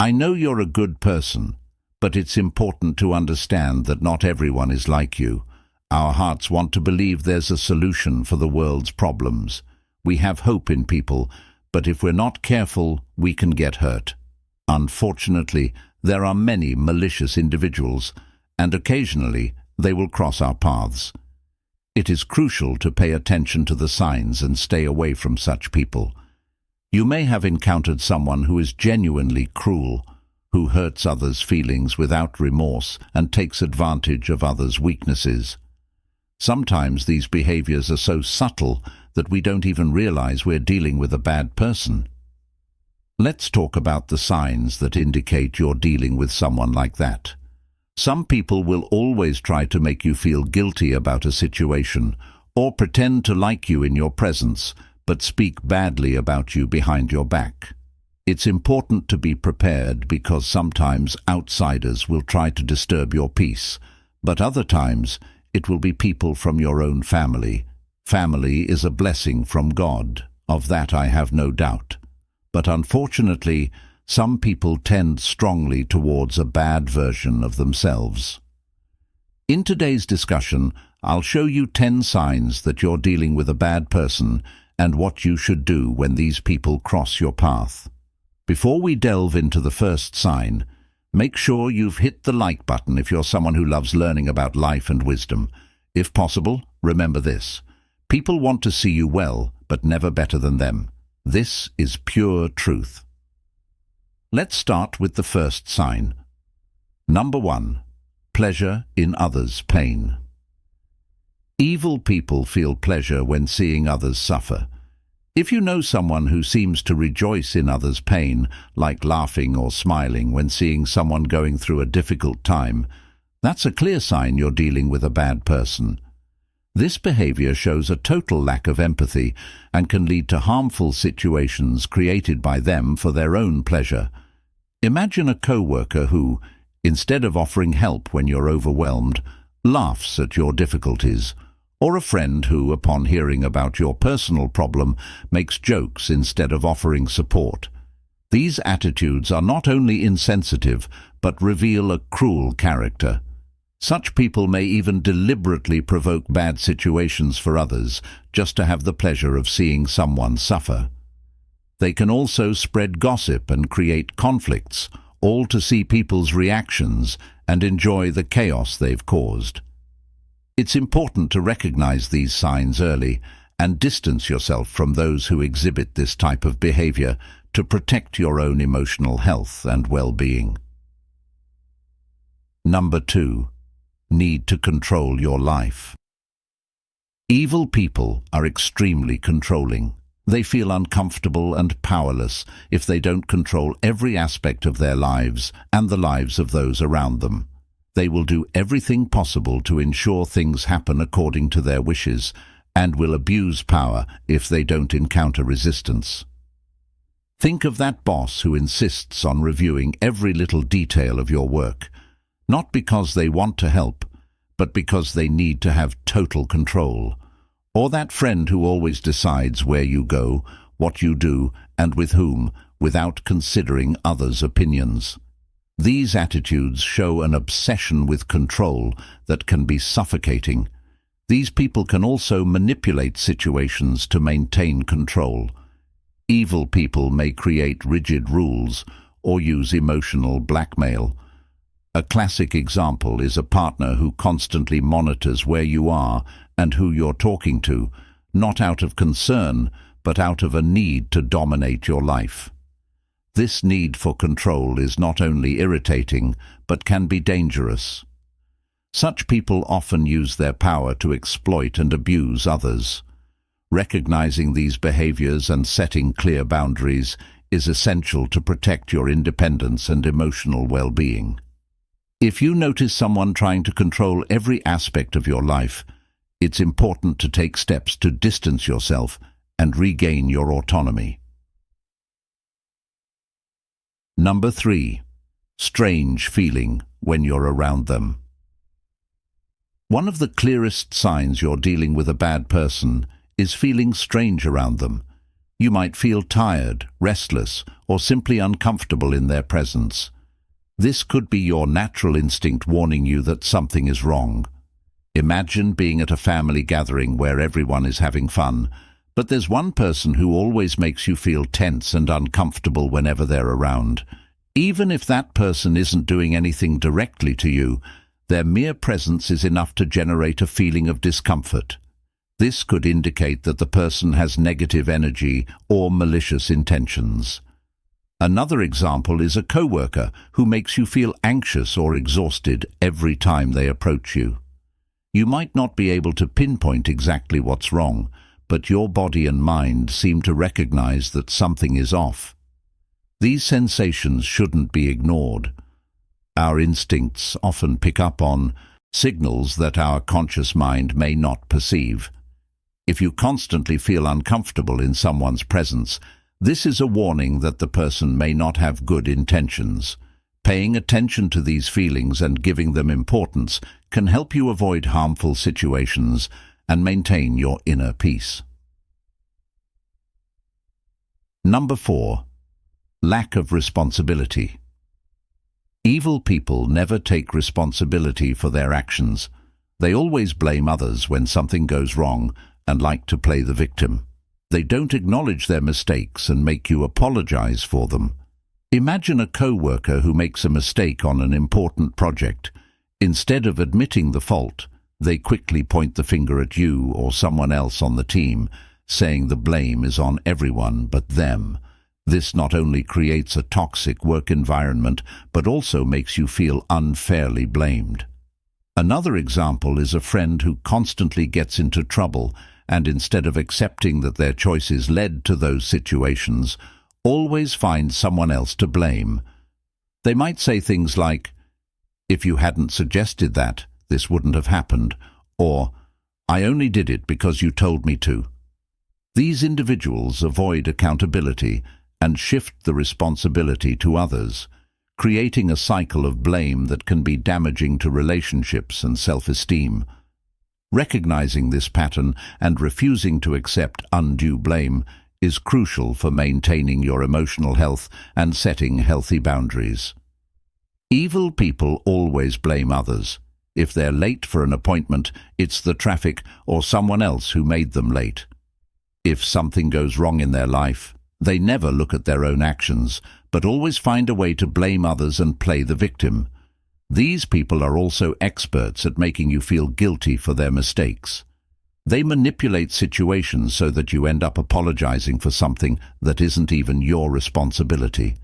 I know you're a good person, but it's important to understand that not everyone is like you. Our hearts want to believe there's a solution for the world's problems. We have hope in people, but if we're not careful, we can get hurt. Unfortunately, there are many malicious individuals, and occasionally they will cross our paths. It is crucial to pay attention to the signs and stay away from such people. You may have encountered someone who is genuinely cruel, who hurts others' feelings without remorse and takes advantage of others' weaknesses. Sometimes these behaviors are so subtle that we don't even realize we're dealing with a bad person. Let's talk about the signs that indicate you're dealing with someone like that. Some people will always try to make you feel guilty about a situation, or pretend to like you in your presence, but speak badly about you behind your back. It's important to be prepared because sometimes outsiders will try to disturb your peace, but other times it will be people from your own family. Family is a blessing from God, of that I have no doubt. But unfortunately, some people tend strongly towards a bad version of themselves. In today's discussion, I'll show you 10 signs that you're dealing with a bad person and what you should do when these people cross your path. Before we delve into the first sign, make sure you've hit the like button if you're someone who loves learning about life and wisdom. If possible, remember this: people want to see you well, but never better than them. This is pure truth. Let's start with the first sign. Number 1. Pleasure in others' pain. Evil people feel pleasure when seeing others suffer. If you know someone who seems to rejoice in others' pain, like laughing or smiling when seeing someone going through a difficult time, that's a clear sign you're dealing with a bad person. This behavior shows a total lack of empathy and can lead to harmful situations created by them for their own pleasure. Imagine a co-worker who, instead of offering help when you're overwhelmed, laughs at your difficulties, or a friend who, upon hearing about your personal problem, makes jokes instead of offering support. These attitudes are not only insensitive, but reveal a cruel character. Such people may even deliberately provoke bad situations for others, just to have the pleasure of seeing someone suffer. They can also spread gossip and create conflicts, all to see people's reactions and enjoy the chaos they've caused. It's important to recognize these signs early and distance yourself from those who exhibit this type of behavior to protect your own emotional health and well-being. Number 2. Need to control your life. Evil people are extremely controlling. They feel uncomfortable and powerless if they don't control every aspect of their lives and the lives of those around them. They will do everything possible to ensure things happen according to their wishes, and will abuse power if they don't encounter resistance. Think of that boss who insists on reviewing every little detail of your work, not because they want to help, but because they need to have total control. Or that friend who always decides where you go, what you do, and with whom, without considering others' opinions. These attitudes show an obsession with control that can be suffocating. These people can also manipulate situations to maintain control. Evil people may create rigid rules or use emotional blackmail. A classic example is a partner who constantly monitors where you are and who you're talking to, not out of concern, but out of a need to dominate your life. This need for control is not only irritating, but can be dangerous. Such people often use their power to exploit and abuse others. Recognizing these behaviors and setting clear boundaries is essential to protect your independence and emotional well-being. If you notice someone trying to control every aspect of your life, it's important to take steps to distance yourself and regain your autonomy. Number 3. Strange feeling when you're around them. One of the clearest signs you're dealing with a bad person is feeling strange around them. You might feel tired, restless, or simply uncomfortable in their presence. This could be your natural instinct warning you that something is wrong. Imagine being at a family gathering where everyone is having fun, but there's one person who always makes you feel tense and uncomfortable whenever they're around. Even if that person isn't doing anything directly to you, their mere presence is enough to generate a feeling of discomfort. This could indicate that the person has negative energy or malicious intentions. Another example is a coworker who makes you feel anxious or exhausted every time they approach you. You might not be able to pinpoint exactly what's wrong, but your body and mind seem to recognize that something is off. These sensations shouldn't be ignored. Our instincts often pick up on signals that our conscious mind may not perceive. If you constantly feel uncomfortable in someone's presence, this is a warning that the person may not have good intentions. Paying attention to these feelings and giving them importance can help you avoid harmful situations and maintain your inner peace. Number 4. Lack of responsibility. Evil people never take responsibility for their actions. They always blame others when something goes wrong and like to play the victim. They don't acknowledge their mistakes and make you apologize for them. Imagine a co-worker who makes a mistake on an important project. Instead of admitting the fault, they quickly point the finger at you or someone else on the team, saying the blame is on everyone but them. This not only creates a toxic work environment, but also makes you feel unfairly blamed. Another example is a friend who constantly gets into trouble, and instead of accepting that their choices led to those situations, always find someone else to blame. They might say things like, "If you hadn't suggested that, this wouldn't have happened," or "I only did it because you told me to." These individuals avoid accountability and shift the responsibility to others, creating a cycle of blame that can be damaging to relationships and self-esteem. Recognizing this pattern and refusing to accept undue blame is crucial for maintaining your emotional health and setting healthy boundaries. Evil people always blame others. If they're late for an appointment, it's the traffic or someone else who made them late. If something goes wrong in their life, they never look at their own actions, but always find a way to blame others and play the victim. These people are also experts at making you feel guilty for their mistakes. They manipulate situations so that you end up apologizing for something that isn't even your responsibility.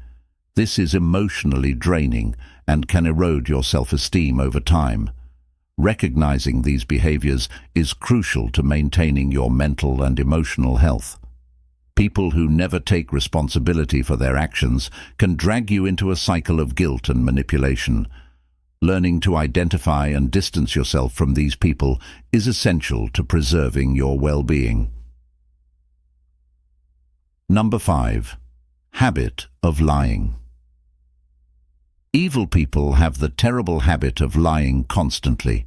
This is emotionally draining and can erode your self-esteem over time. Recognizing these behaviors is crucial to maintaining your mental and emotional health. People who never take responsibility for their actions can drag you into a cycle of guilt and manipulation. Learning to identify and distance yourself from these people is essential to preserving your well-being. Number 5. Habit of lying. Evil people have the terrible habit of lying constantly.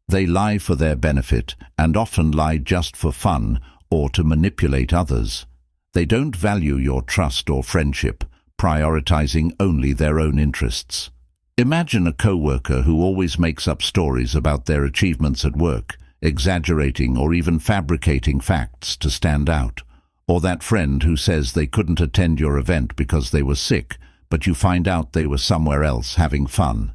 They lie for their benefit and often lie just for fun or to manipulate others. They don't value your trust or friendship, prioritizing only their own interests. Imagine a co-worker who always makes up stories about their achievements at work, exaggerating or even fabricating facts to stand out. Or that friend who says they couldn't attend your event because they were sick, but you find out they were somewhere else having fun.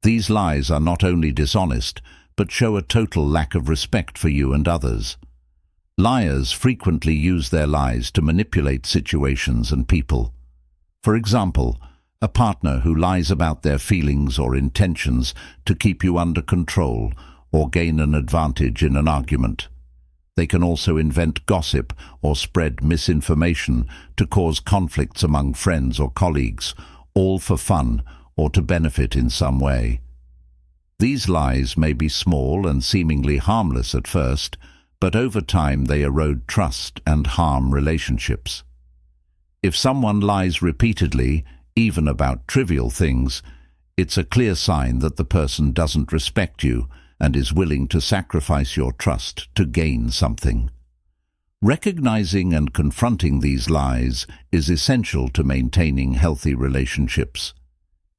These lies are not only dishonest, but show a total lack of respect for you and others. Liars frequently use their lies to manipulate situations and people. For example, a partner who lies about their feelings or intentions to keep you under control or gain an advantage in an argument. They can also invent gossip or spread misinformation to cause conflicts among friends or colleagues, all for fun or to benefit in some way. These lies may be small and seemingly harmless at first, but over time they erode trust and harm relationships. If someone lies repeatedly, even about trivial things, it's a clear sign that the person doesn't respect you and is willing to sacrifice your trust to gain something. Recognizing and confronting these lies is essential to maintaining healthy relationships.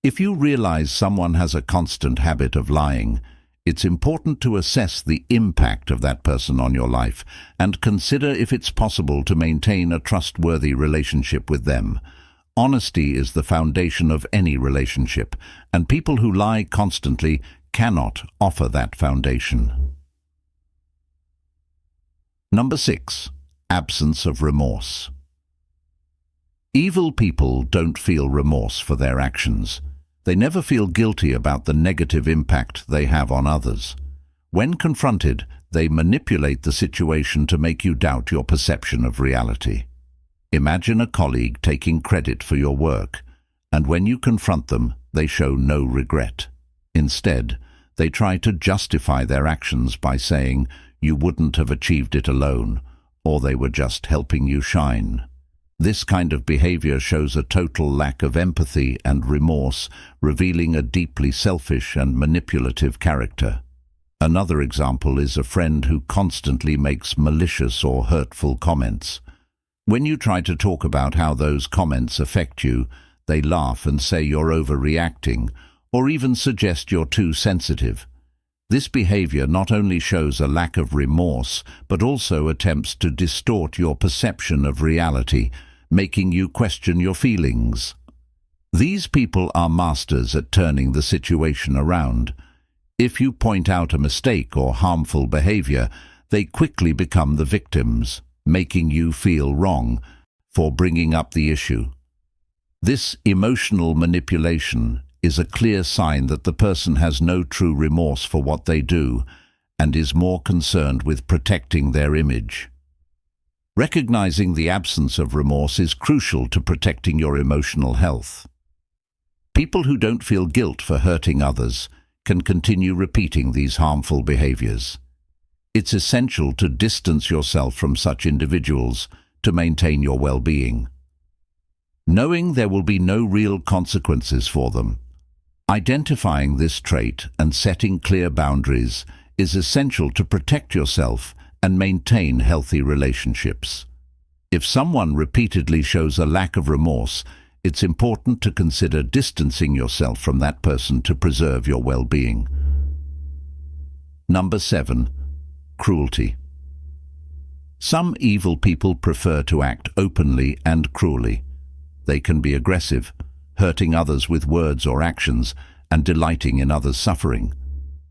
If you realize someone has a constant habit of lying, it's important to assess the impact of that person on your life and consider if it's possible to maintain a trustworthy relationship with them. Honesty is the foundation of any relationship, and people who lie constantly cannot offer that foundation. Number 6. Absence of remorse. Evil people don't feel remorse for their actions. They never feel guilty about the negative impact they have on others. When confronted, they manipulate the situation to make you doubt your perception of reality. Imagine a colleague taking credit for your work, and when you confront them, they show no regret. Instead, they try to justify their actions by saying you wouldn't have achieved it alone, or they were just helping you shine. This kind of behavior shows a total lack of empathy and remorse, revealing a deeply selfish and manipulative character. Another example is a friend who constantly makes malicious or hurtful comments. When you try to talk about how those comments affect you, they laugh and say you're overreacting, or even suggest you're too sensitive. This behavior not only shows a lack of remorse, but also attempts to distort your perception of reality, making you question your feelings. These people are masters at turning the situation around. If you point out a mistake or harmful behavior, they quickly become the victims, making you feel wrong for bringing up the issue. This emotional manipulation is a clear sign that the person has no true remorse for what they do and is more concerned with protecting their image. Recognizing the absence of remorse is crucial to protecting your emotional health. People who don't feel guilt for hurting others can continue repeating these harmful behaviors. It's essential to distance yourself from such individuals to maintain your well-being. Knowing there will be no real consequences for them. Identifying this trait and setting clear boundaries is essential to protect yourself and maintain healthy relationships. If someone repeatedly shows a lack of remorse, it's important to consider distancing yourself from that person to preserve your well-being. Number 7. Cruelty. Some evil people prefer to act openly and cruelly. They can be aggressive, hurting others with words or actions, and delighting in others' suffering.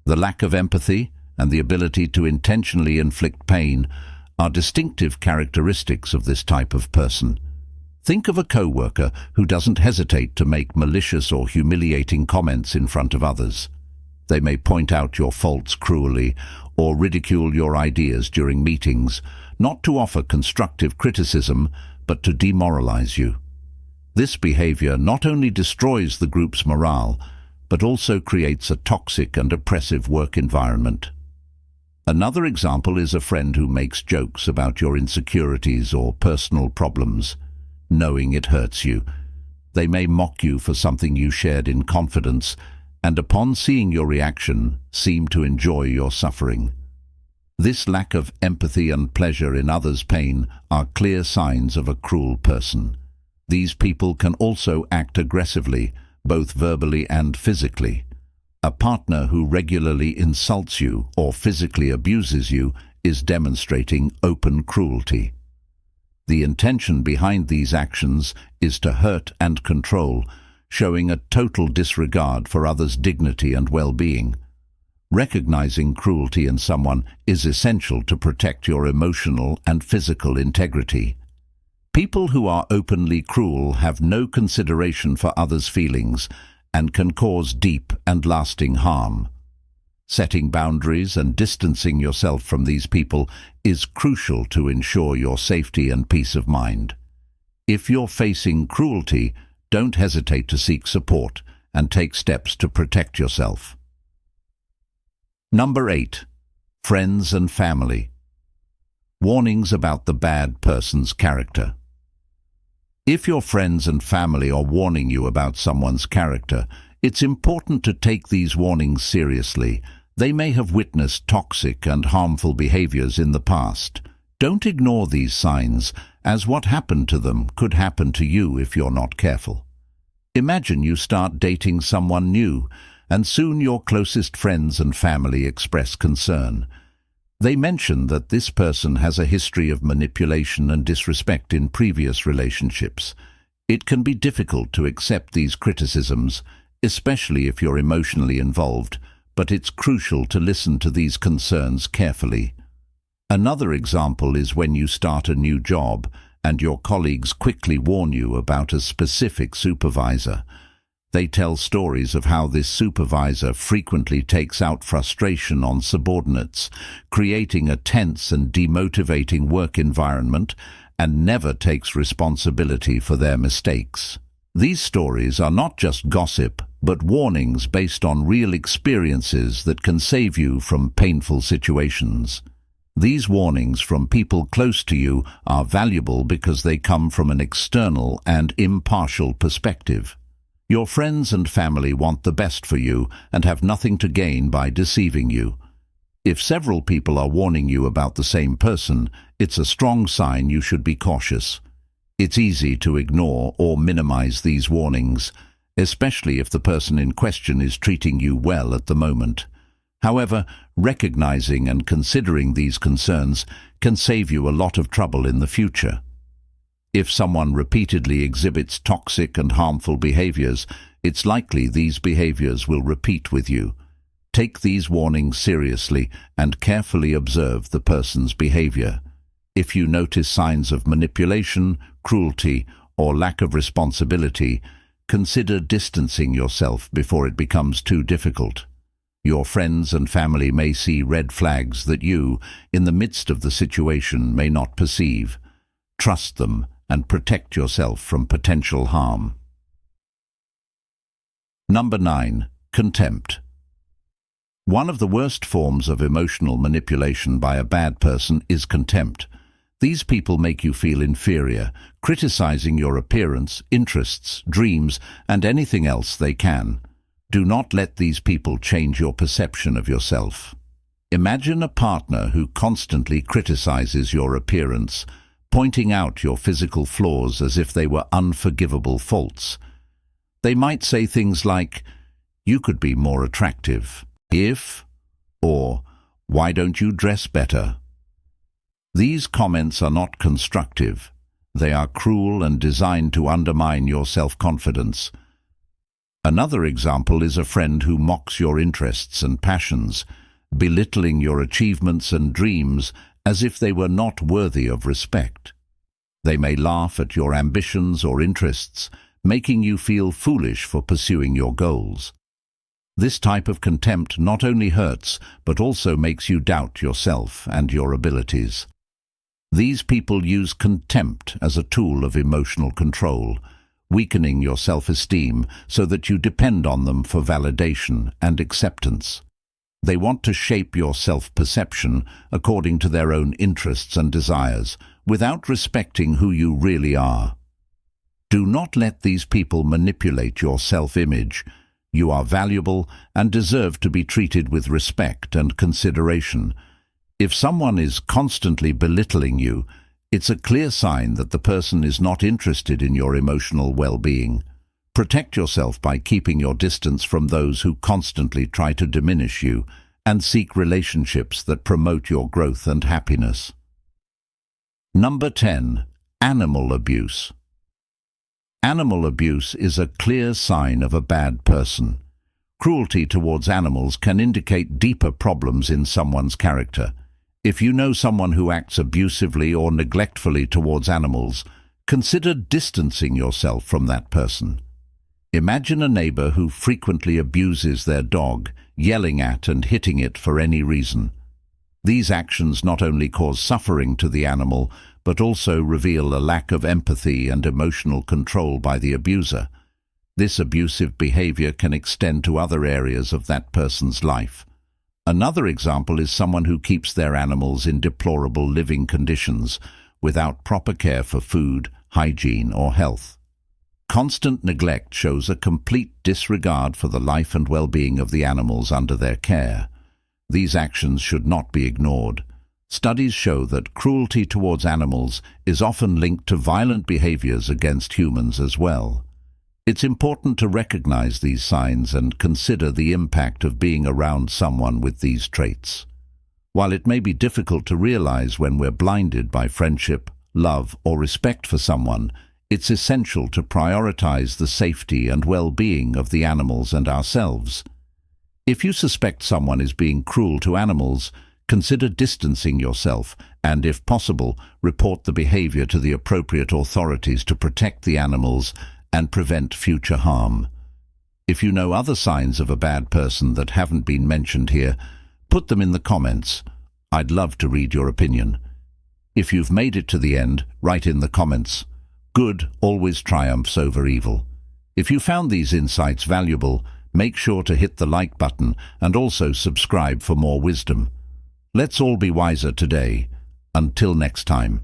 The lack of empathy and the ability to intentionally inflict pain are distinctive characteristics of this type of person. Think of a co-worker who doesn't hesitate to make malicious or humiliating comments in front of others. They may point out your faults cruelly or ridicule your ideas during meetings, not to offer constructive criticism, but to demoralize you. This behavior not only destroys the group's morale, but also creates a toxic and oppressive work environment. Another example is a friend who makes jokes about your insecurities or personal problems, knowing it hurts you. They may mock you for something you shared in confidence, and upon seeing your reaction, seem to enjoy your suffering. This lack of empathy and pleasure in others' pain are clear signs of a cruel person. These people can also act aggressively, both verbally and physically. A partner who regularly insults you or physically abuses you is demonstrating open cruelty. The intention behind these actions is to hurt and control, showing a total disregard for others' dignity and well-being. Recognizing cruelty in someone is essential to protect your emotional and physical integrity. People who are openly cruel have no consideration for others' feelings and can cause deep and lasting harm. Setting boundaries and distancing yourself from these people is crucial to ensure your safety and peace of mind. If you're facing cruelty, don't hesitate to seek support and take steps to protect yourself. Number 8. Friends and family. Warnings about the bad person's character. If your friends and family are warning you about someone's character, it's important to take these warnings seriously. They may have witnessed toxic and harmful behaviors in the past. Don't ignore these signs, as what happened to them could happen to you if you're not careful. Imagine you start dating someone new, and soon your closest friends and family express concern. They mention that this person has a history of manipulation and disrespect in previous relationships. It can be difficult to accept these criticisms, especially if you're emotionally involved, but it's crucial to listen to these concerns carefully. Another example is when you start a new job and your colleagues quickly warn you about a specific supervisor. They tell stories of how this supervisor frequently takes out frustration on subordinates, creating a tense and demotivating work environment, and never takes responsibility for their mistakes. These stories are not just gossip, but warnings based on real experiences that can save you from painful situations. These warnings from people close to you are valuable because they come from an external and impartial perspective. Your friends and family want the best for you and have nothing to gain by deceiving you. If several people are warning you about the same person, it's a strong sign you should be cautious. It's easy to ignore or minimize these warnings, especially if the person in question is treating you well at the moment. However, recognizing and considering these concerns can save you a lot of trouble in the future. If someone repeatedly exhibits toxic and harmful behaviors, it's likely these behaviors will repeat with you. Take these warnings seriously and carefully observe the person's behavior. If you notice signs of manipulation, cruelty, or lack of responsibility, consider distancing yourself before it becomes too difficult. Your friends and family may see red flags that you, in the midst of the situation, may not perceive. Trust them and protect yourself from potential harm. Number 9. Contempt. One of the worst forms of emotional manipulation by a bad person is contempt. These people make you feel inferior, criticizing your appearance, interests, dreams, and anything else they can. Do not let these people change your perception of yourself. Imagine a partner who constantly criticizes your appearance, pointing out your physical flaws as if they were unforgivable faults. They might say things like, "You could be more attractive if," or "Why don't you dress better?" These comments are not constructive. They are cruel and designed to undermine your self-confidence. Another example is a friend who mocks your interests and passions, belittling your achievements and dreams as if they were not worthy of respect. They may laugh at your ambitions or interests, making you feel foolish for pursuing your goals. This type of contempt not only hurts, but also makes you doubt yourself and your abilities. These people use contempt as a tool of emotional control, weakening your self-esteem so that you depend on them for validation and acceptance. They want to shape your self-perception according to their own interests and desires, without respecting who you really are. Do not let these people manipulate your self-image. You are valuable and deserve to be treated with respect and consideration. If someone is constantly belittling you, it's a clear sign that the person is not interested in your emotional well-being. Protect yourself by keeping your distance from those who constantly try to diminish you, and seek relationships that promote your growth and happiness. Number 10. Animal abuse. Animal abuse is a clear sign of a bad person. Cruelty towards animals can indicate deeper problems in someone's character. If you know someone who acts abusively or neglectfully towards animals, consider distancing yourself from that person. Imagine a neighbor who frequently abuses their dog, yelling at and hitting it for any reason. These actions not only cause suffering to the animal, but also reveal a lack of empathy and emotional control by the abuser. This abusive behavior can extend to other areas of that person's life. Another example is someone who keeps their animals in deplorable living conditions, without proper care for food, hygiene, or health. Constant neglect shows a complete disregard for the life and well-being of the animals under their care. These actions should not be ignored. Studies show that cruelty towards animals is often linked to violent behaviors against humans as well. It's important to recognize these signs and consider the impact of being around someone with these traits. While it may be difficult to realize when we're blinded by friendship, love, or respect for someone, it's essential to prioritize the safety and well-being of the animals and ourselves. If you suspect someone is being cruel to animals, consider distancing yourself and, if possible, report the behavior to the appropriate authorities to protect the animals and prevent future harm. If you know other signs of a bad person that haven't been mentioned here, put them in the comments. I'd love to read your opinion. If you've made it to the end, write in the comments. Good always triumphs over evil. If you found these insights valuable, make sure to hit the like button and also subscribe for more wisdom. Let's all be wiser today. Until next time.